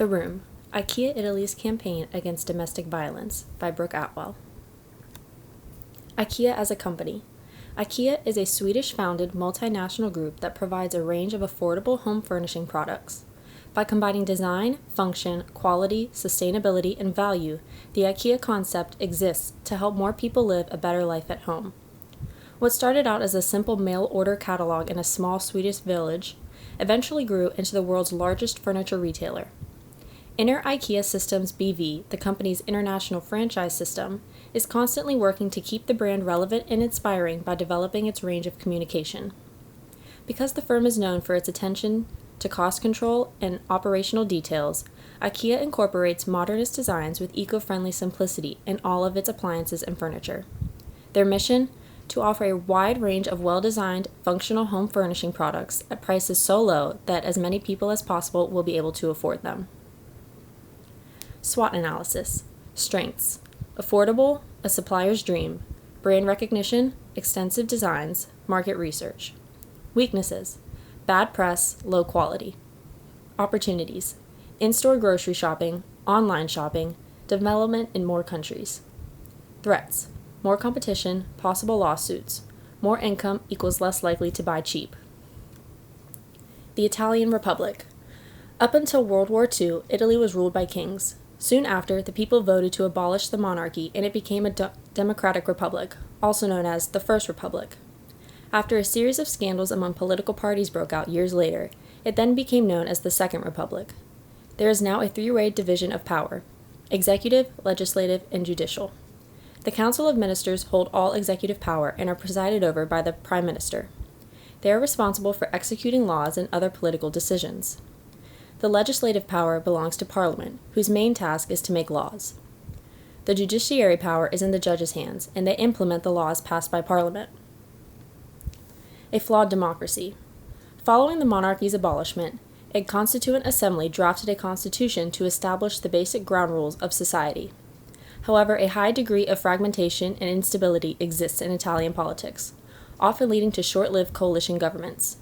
The Room, IKEA Italy's Campaign Against Domestic Violence by Brooke Atwell. IKEA as a company. IKEA is a Swedish-founded multinational group that provides a range of affordable home furnishing products. By combining design, function, quality, sustainability, and value, the IKEA concept exists to help more people live a better life at home. What started out as a simple mail-order catalog in a small Swedish village eventually grew into the world's largest furniture retailer. Inner IKEA Systems BV, the company's international franchise system, is constantly working to keep the brand relevant and inspiring by developing its range of communication. Because the firm is known for its attention to cost control and operational details, IKEA incorporates modernist designs with eco-friendly simplicity in all of its appliances and furniture. Their mission? To offer a wide range of well-designed, functional home furnishing products at prices so low that as many people as possible will be able to afford them. SWOT analysis. Strengths: affordable, a supplier's dream, brand recognition, extensive designs, market research. Weaknesses: bad press, low quality. Opportunities: in-store grocery shopping, online shopping, development in more countries. Threats: more competition, possible lawsuits. More income equals less likely to buy cheap. The Italian Republic. Up until World War II, Italy was ruled by kings. Soon after, the people voted to abolish the monarchy and it became a democratic republic, also known as the First Republic. After a series of scandals among political parties broke out years later, it then became known as the Second Republic. There is now a three-way division of power: executive, legislative, and judicial. The Council of Ministers hold all executive power and are presided over by the Prime Minister. They are responsible for executing laws and other political decisions. The legislative power belongs to Parliament, whose main task is to make laws. The judiciary power is in the judges' hands, and they implement the laws passed by Parliament. A flawed democracy. Following the monarchy's abolishment, a constituent assembly drafted a constitution to establish the basic ground rules of society. However, a high degree of fragmentation and instability exists in Italian politics, often leading to short-lived coalition governments.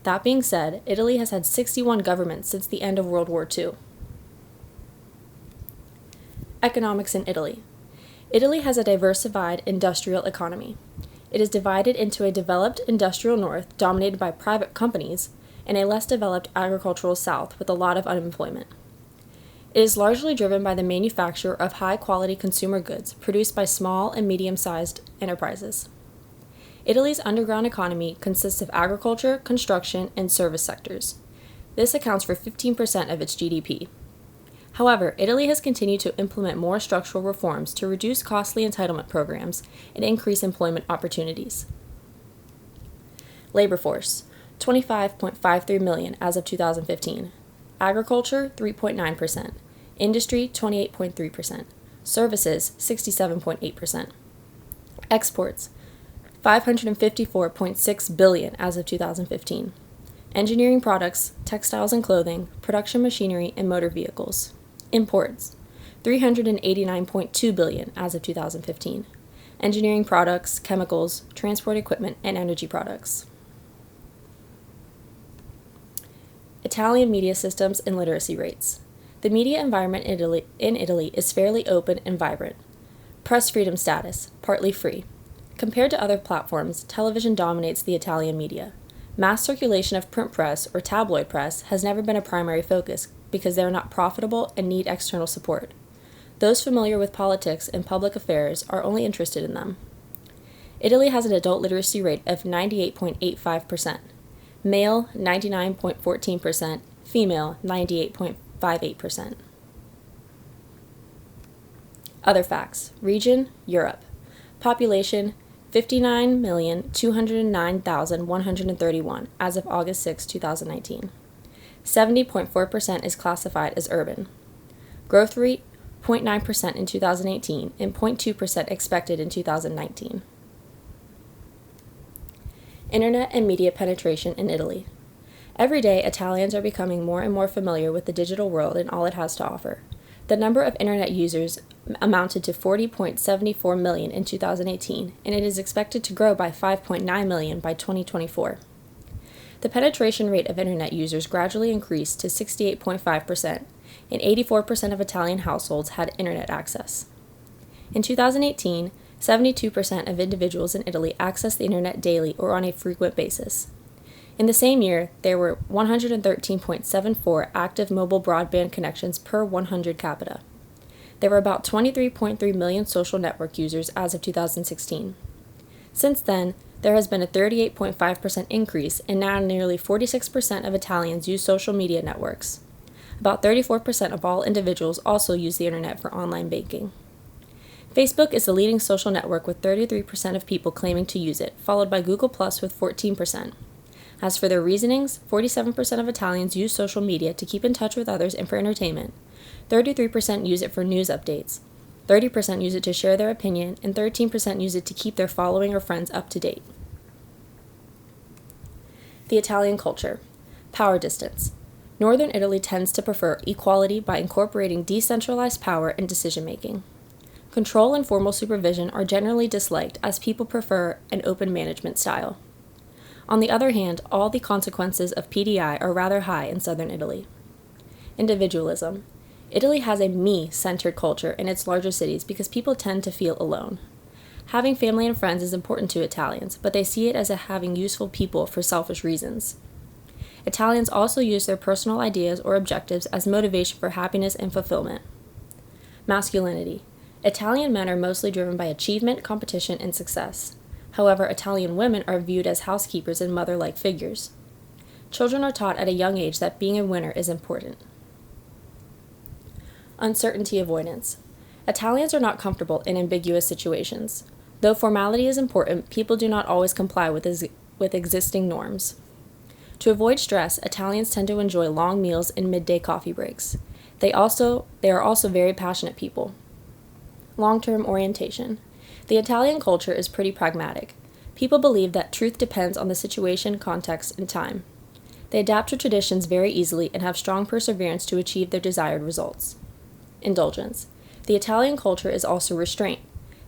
That being said, Italy has had 61 governments since the end of World War II. Economics in Italy. Italy has a diversified industrial economy. It is divided into a developed industrial north dominated by private companies and a less developed agricultural south with a lot of unemployment. It is largely driven by the manufacture of high-quality consumer goods produced by small and medium-sized enterprises. Italy's underground economy consists of agriculture, construction, and service sectors. This accounts for 15% of its GDP. However, Italy has continued to implement more structural reforms to reduce costly entitlement programs and increase employment opportunities. Labor force: 25.53 million as of 2015. Agriculture: 3.9%. Industry: 28.3%. Services: 67.8%. Exports: 554.6 billion as of 2015. Engineering products, textiles and clothing, production machinery, and motor vehicles. Imports: 389.2 billion as of 2015. Engineering products, chemicals, transport equipment, and energy products. Italian media systems and literacy rates. The media environment in Italy is fairly open and vibrant. Press freedom status: partly free. Compared to other platforms, television dominates the Italian media. Mass circulation of print press or tabloid press has never been a primary focus because they are not profitable and need external support. Those familiar with politics and public affairs are only interested in them. Italy has an adult literacy rate of 98.85%, male 99.14%, female 98.58%. Other facts. Region: Europe. Population: 59,209,131 as of August 6, 2019. 70.4% is classified as urban. Growth rate: 0.9% in 2018 and 0.2% expected in 2019. Internet and media penetration in Italy. Every day, Italians are becoming more and more familiar with the digital world and all it has to offer. The number of internet users amounted to 40.74 million in 2018, and it is expected to grow by 5.9 million by 2024. The penetration rate of internet users gradually increased to 68.5%, and 84% of Italian households had internet access. In 2018, 72% of individuals in Italy accessed the internet daily or on a frequent basis. In the same year, there were 113.74 active mobile broadband connections per 100 capita. There were about 23.3 million social network users as of 2016. Since then, there has been a 38.5% increase, and now nearly 46% of Italians use social media networks. About 34% of all individuals also use the internet for online banking. Facebook is the leading social network with 33% of people claiming to use it, followed by Google Plus with 14%. As for their reasonings, 47% of Italians use social media to keep in touch with others and for entertainment. 33% use it for news updates. 30% use it to share their opinion, and 13% use it to keep their following or friends up to date. The Italian culture. Power distance. Northern Italy tends to prefer equality by incorporating decentralized power and decision-making. Control and formal supervision are generally disliked as people prefer an open management style. On the other hand, all the consequences of PDI are rather high in southern Italy. Individualism. Italy has a me-centered culture in its larger cities because people tend to feel alone. Having family and friends is important to Italians, but they see it as having useful people for selfish reasons. Italians also use their personal ideas or objectives as motivation for happiness and fulfillment. Masculinity. Italian men are mostly driven by achievement, competition, and success. However, Italian women are viewed as housekeepers and mother-like figures. Children are taught at a young age that being a winner is important. Uncertainty avoidance. Italians are not comfortable in ambiguous situations. Though formality is important, people do not always comply with existing norms. To avoid stress, Italians tend to enjoy long meals and midday coffee breaks. They are also very passionate people. Long-term orientation. The Italian culture is pretty pragmatic. People believe that truth depends on the situation, context, and time. They adapt to traditions very easily and have strong perseverance to achieve their desired results. Indulgence. The Italian culture is also restraint.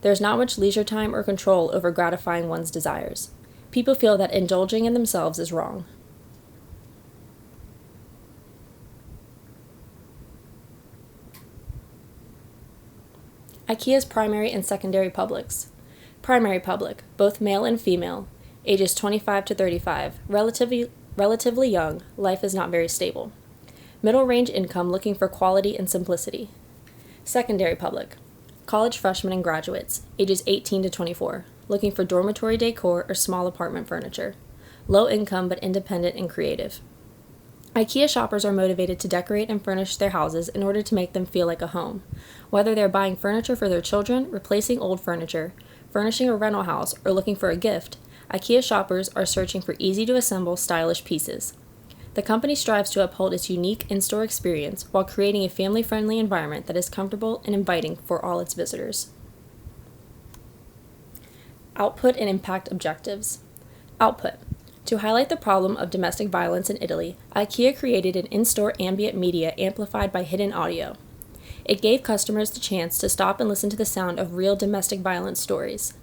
There is not much leisure time or control over gratifying one's desires. People feel that indulging in themselves is wrong. IKEA's primary and secondary publics. Primary public, both male and female, ages 25 to 35, relatively young, life is not very stable. Middle range income looking for quality and simplicity. Secondary public, college freshmen and graduates, ages 18 to 24, looking for dormitory decor or small apartment furniture. Low income but independent and creative. IKEA shoppers are motivated to decorate and furnish their houses in order to make them feel like a home. Whether they're buying furniture for their children, replacing old furniture, furnishing a rental house, or looking for a gift, IKEA shoppers are searching for easy-to-assemble, stylish pieces. The company strives to uphold its unique in-store experience while creating a family-friendly environment that is comfortable and inviting for all its visitors. Output and impact objectives. Output. To highlight the problem of domestic violence in Italy, IKEA created an in-store ambient media amplified by hidden audio. It gave customers the chance to stop and listen to the sound of real domestic violence stories.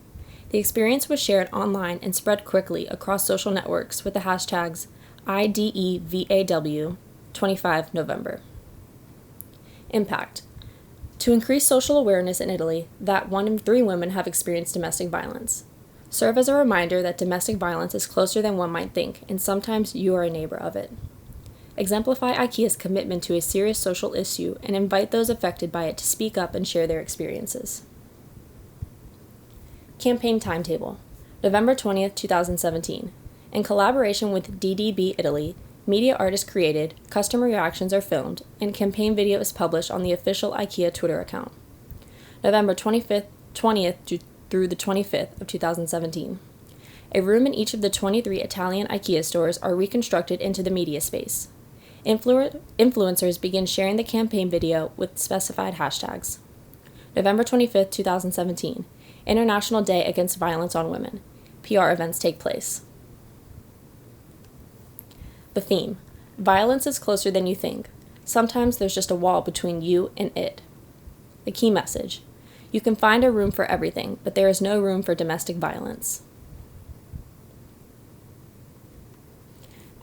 The experience was shared online and spread quickly across social networks with the hashtags IDEVAW 25 November. Impact. To increase social awareness in Italy that 1 in 3 women have experienced domestic violence. Serve as a reminder that domestic violence is closer than one might think, and sometimes you are a neighbor of it. Exemplify IKEA's commitment to a serious social issue and invite those affected by it to speak up and share their experiences. Campaign timetable. November 20th, 2017. In collaboration with DDB Italy, media art is created, customer reactions are filmed, and campaign video is published on the official IKEA Twitter account. November 20th through the 25th of 2017. A room in each of the 23 Italian IKEA stores are reconstructed into the media space. Influencers begin sharing the campaign video with specified hashtags. November 25th, 2017. International Day Against Violence on Women. PR events take place. The theme. Violence is closer than you think. Sometimes there's just a wall between you and it. The key message. You can find a room for everything, but there is no room for domestic violence.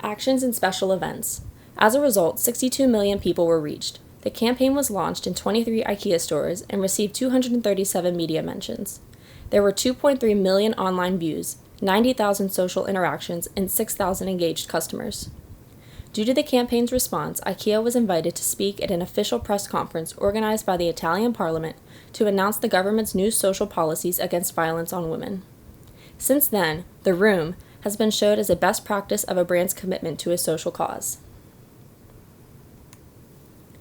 Actions and special events. As a result, 62 million people were reached. The campaign was launched in 23 IKEA stores and received 237 media mentions. There were 2.3 million online views, 90,000 social interactions, and 6,000 engaged customers. Due to the campaign's response, IKEA was invited to speak at an official press conference organized by the Italian Parliament to announce the government's new social policies against violence on women. Since then, The Room has been shown as a best practice of a brand's commitment to a social cause.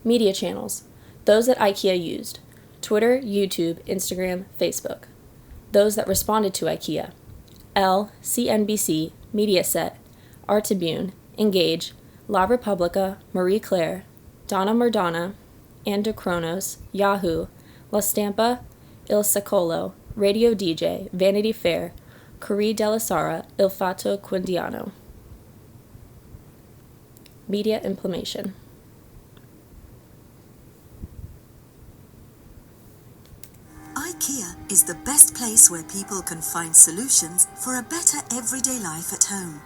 Media channels. Those that IKEA used: Twitter, YouTube, Instagram, Facebook. Those that responded to IKEA: Elle, CNBC, Mediaset, Artibune, Engage, La Repubblica, Marie Claire, Donna Murdana, Anda Kronos, Yahoo, La Stampa, Il Secolo, Radio DJ, Vanity Fair, Corriere della Sera, Il Fatto Quotidiano. Media implementation. IKEA is the best place where people can find solutions for a better everyday life at home.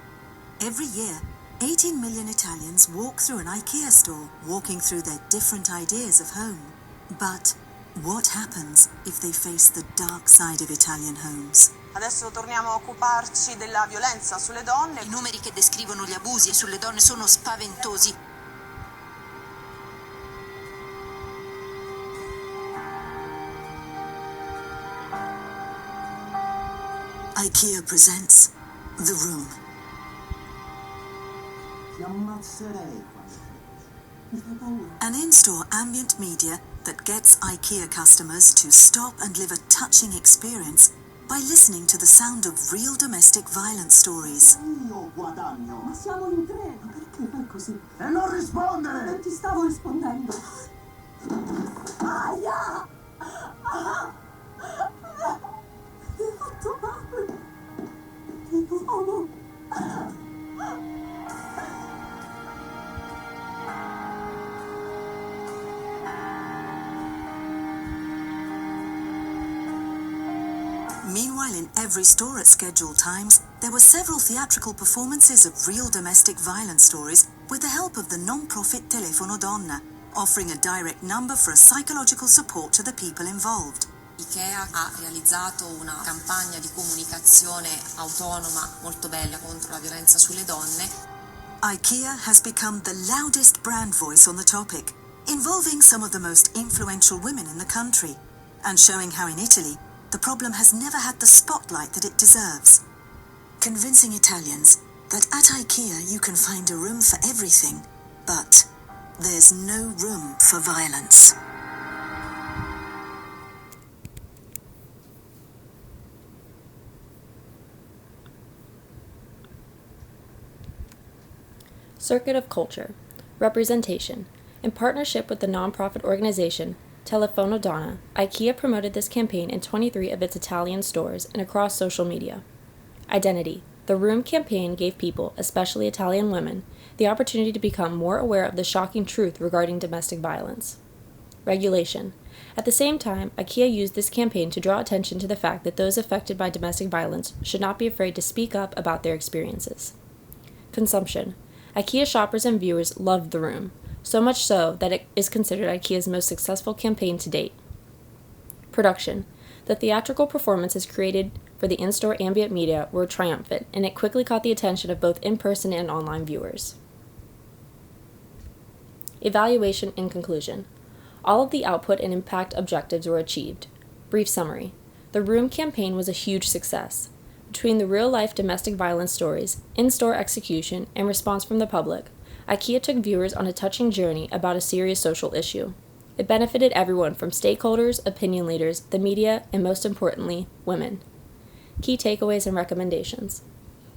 Every year, 18 million Italians walk through an IKEA store, walking through their different ideas of home. But what happens if they face the dark side of Italian homes? Adesso torniamo a occuparci della violenza sulle donne. I numeri che descrivono gli abusi sulle donne sono spaventosi. IKEA presents The Room. An in-store ambient media that gets IKEA customers to stop and live a touching experience by listening to the sound of real domestic violence stories. Io guadagno. Ma siamo in treno, perché fai così? E non rispondere! Non ti stavo rispondendo. Aia! Mi hai fatto male. Uomo. Meanwhile, in every store at scheduled times, there were several theatrical performances of real domestic violence stories with the help of the non-profit Telefono Donna, offering a direct number for a psychological support to the people involved. IKEA ha realizzato una campagna di comunicazione autonoma molto bella contro la violenza sulle donne. IKEA has become the loudest brand voice on the topic, involving some of the most influential women in the country, and showing how in Italy, the problem has never had the spotlight that it deserves. Convincing Italians that at IKEA you can find a room for everything, but there's no room for violence. Circuit of Culture. Representation. In partnership with the nonprofit organization Telefono Donna, IKEA promoted this campaign in 23 of its Italian stores and across social media. Identity. The Room campaign gave people, especially Italian women, the opportunity to become more aware of the shocking truth regarding domestic violence. Regulation. At the same time, IKEA used this campaign to draw attention to the fact that those affected by domestic violence should not be afraid to speak up about their experiences. Consumption. IKEA shoppers and viewers loved The Room, so much so that it is considered IKEA's most successful campaign to date. Production. The theatrical performances created for the in-store ambient media were triumphant, and it quickly caught the attention of both in-person and online viewers. Evaluation and conclusion. All of the output and impact objectives were achieved. Brief summary. The Room campaign was a huge success. Between the real-life domestic violence stories, in-store execution, and response from the public, IKEA took viewers on a touching journey about a serious social issue. It benefited everyone from stakeholders, opinion leaders, the media, and most importantly, women. Key takeaways and recommendations.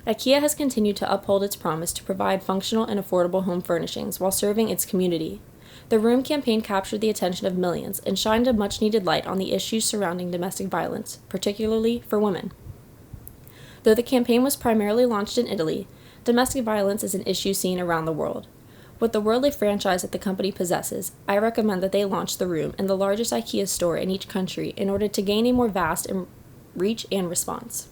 IKEA has continued to uphold its promise to provide functional and affordable home furnishings while serving its community. The Room campaign captured the attention of millions and shined a much-needed light on the issues surrounding domestic violence, particularly for women. Though the campaign was primarily launched in Italy, domestic violence is an issue seen around the world. With the worldly franchise that the company possesses, I recommend that they launch The Room in the largest IKEA store in each country in order to gain a more vast reach and response.